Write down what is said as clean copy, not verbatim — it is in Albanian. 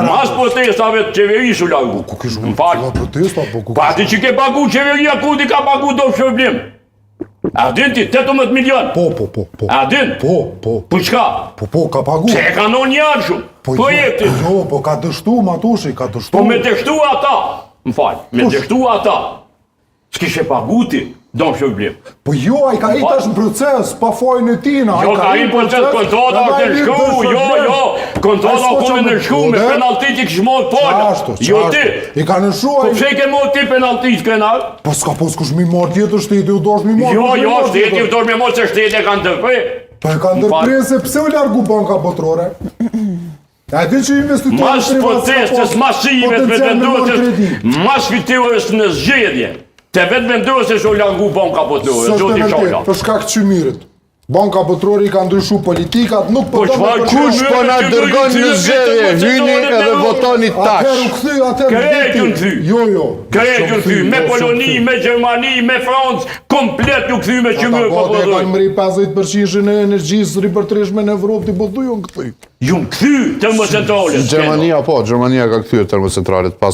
Mas protestave të qeverisë u largu. Më falë. Pati që ke pagu qeveria, ku ti ka pagu do shërblim? A din ti, 18 milion? Po. A din? Po. Po qka? Po, ka pagu. Se e kanon njarë shumë. Projekti. Po, ka dështu, Matushi, ka dështu. Po me dështu ata. Më falë, me dështu ata. S'kishe pagu ti, do shërblim. Po jo, a i ka i tash në proces, pa fojnë e tina. Jo, ka i proces, kontrata është në shku, jo, kontrata kome në shku, me penaltit i këshmot pojnë. Jo ti. I ka në shua. Po pse ke mot ti penaltit s'kenar? Po s'ka po s'kush mi mor tjetër shteti u dosh mi mor. Jo, shteti u dosh mi mor se shteti e kanë ndërprej. Po e kanë ndërprej se pse u largu banka botrore? A di që investitorët mas protestës, mas shijimet me vendosës, mas fitores në zgjedhje. Te vetë vendosës u largu banka botrore, zoti Shola. Për shkak qymirit. Banka botrore i ka ndryshu politikat, nuk po do me kush po na dërgon në zgjedhje, hyni edhe votoni tash. Krejt ju kthy. Jo. Krejt ju kthy, me Poloni, me Gjermani, me Francë, komplet ju kthy me qymyr po po. Ata kanë mri 50% e energjisë ripërtreshme në Evropë, ti po du ju kthy. Ju kthy termocentrales. Gjermania ka kthyer termocentralet pas